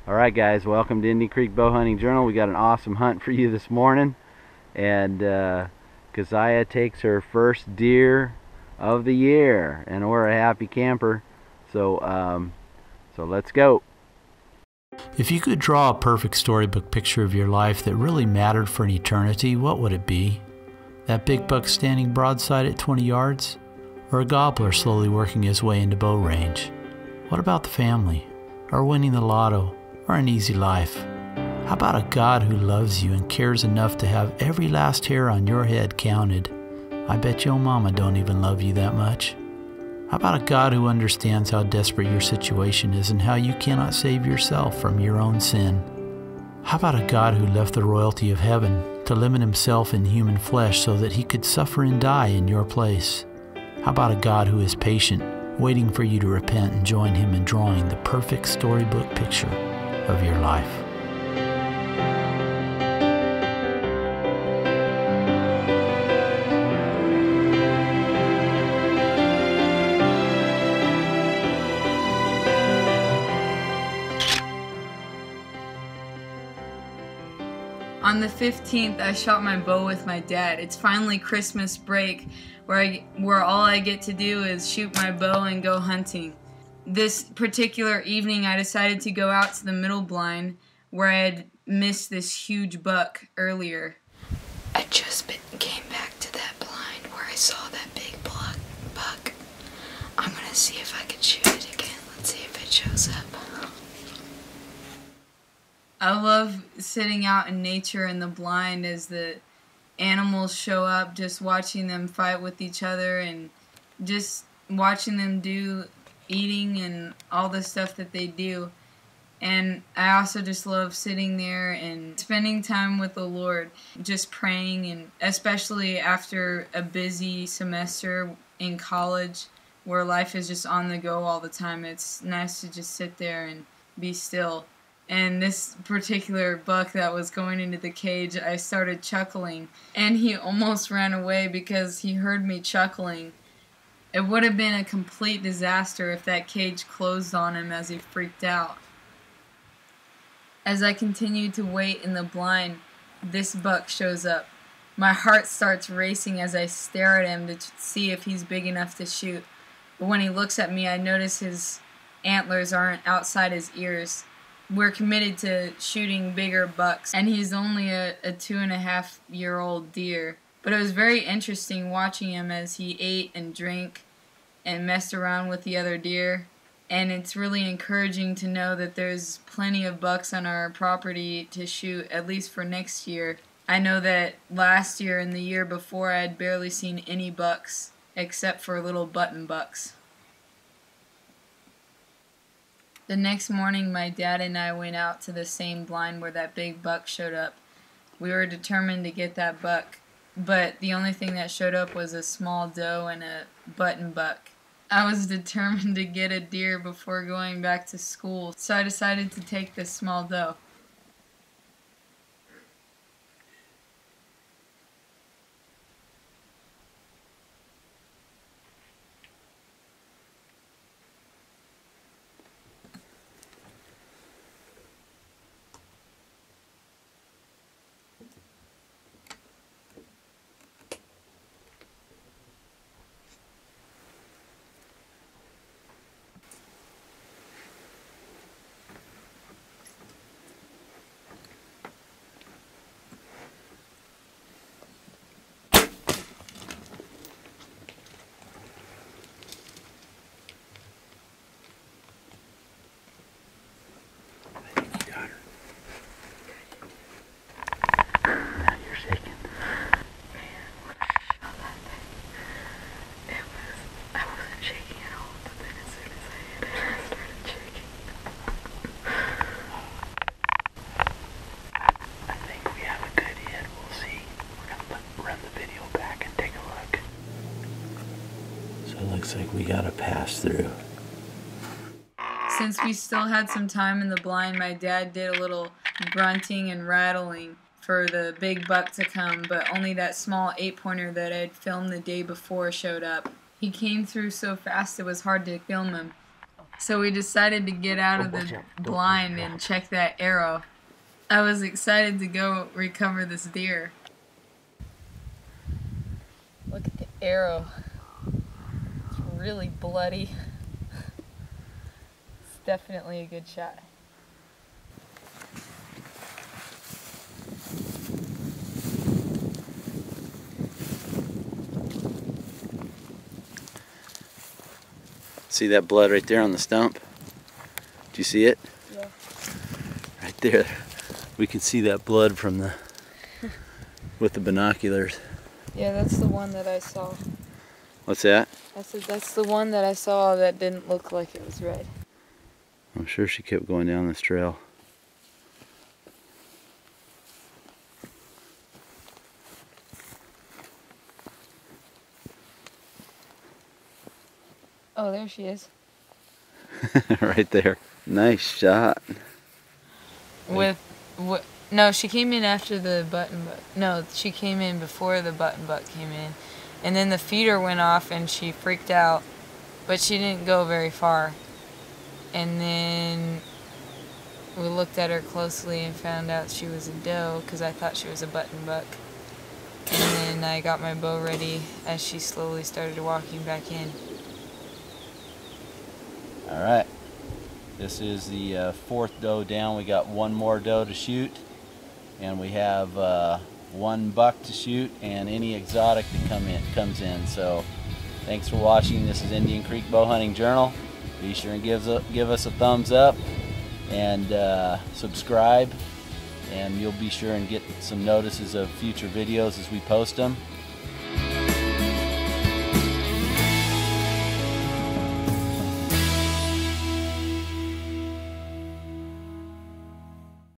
Alright guys, welcome to Indian Creek Bowhunting Journal. We got an awesome hunt for you this morning. And Keziah takes her first deer of the year. And we're a happy camper. So let's go. If you could draw a perfect storybook picture of your life that really mattered for an eternity, what would it be? That big buck standing broadside at 20 yards? Or a gobbler slowly working his way into bow range? What about the family? Or winning the lotto? Or an easy life? How about a God who loves you and cares enough to have every last hair on your head counted? I bet your mama don't even love you that much. How about a God who understands how desperate your situation is and how you cannot save yourself from your own sin? How about a God who left the royalty of heaven to limit himself in human flesh so that he could suffer and die in your place? How about a God who is patient, waiting for you to repent and join him in drawing the perfect storybook picture of your life? On the 15th, I shot my bow with my dad. It's finally Christmas break, where all I get to do is shoot my bow and go hunting. This particular evening, I decided to go out to the middle blind, where I had missed this huge buck earlier. I just came back to that blind where I saw that big buck. I'm gonna see if I can shoot it again. Let's see if it shows up. I love sitting out in nature in the blind as the animals show up, just watching them fight with each other and just watching them do eating and all the stuff that they do. And I also just love sitting there and spending time with the Lord, just praying, and especially after a busy semester in college where life is just on the go all the time. It's nice to just sit there and be still. And this particular buck that was going into the cage, I started chuckling, and he almost ran away because he heard me chuckling. It would have been a complete disaster if that cage closed on him as he freaked out. As I continued to wait in the blind, this buck shows up. My heart starts racing as I stare at him to see if he's big enough to shoot. But when he looks at me, I notice his antlers aren't outside his ears. We're committed to shooting bigger bucks, and he's only a 2.5-year-old deer. But it was very interesting watching him as he ate and drank and messed around with the other deer. And it's really encouraging to know that there's plenty of bucks on our property to shoot, at least for next year. I know that last year and the year before I had barely seen any bucks except for little button bucks. The next morning, my dad and I went out to the same blind where that big buck showed up. We were determined to get that buck, but the only thing that showed up was a small doe and a button buck. I was determined to get a deer before going back to school, so I decided to take this small doe. Looks like we got a pass through. Since we still had some time in the blind, my dad did a little grunting and rattling for the big buck to come, but only that small 8-pointer that I had filmed the day before showed up. He came through so fast it was hard to film him. So we decided to get out of the blind and check that arrow. I was excited to go recover this deer. Look at the arrow. It's really bloody. It's definitely a good shot. See that blood right there on the stump? Do you see it? Yeah. Right there. We can see that blood from the with the binoculars. Yeah, that's the one that I saw. What's that? I said that's the one that I saw that didn't look like it was red. I'm sure she kept going down this trail. Oh, there she is. Right there. Nice shot. No, she came in after the button buck. No, she came in before the button buck came in. And then the feeder went off and she freaked out. But she didn't go very far. And then we looked at her closely and found out she was a doe because I thought she was a button buck. And then I got my bow ready as she slowly started walking back in. Alright. This is the fourth doe down. We got one more doe to shoot. And we have one buck to shoot and any exotic that comes in. So thanks for watching. This is Indian Creek Bowhunting Journal. Be sure and give us a thumbs up and subscribe, and you'll be sure and get some notices of future videos as we post them.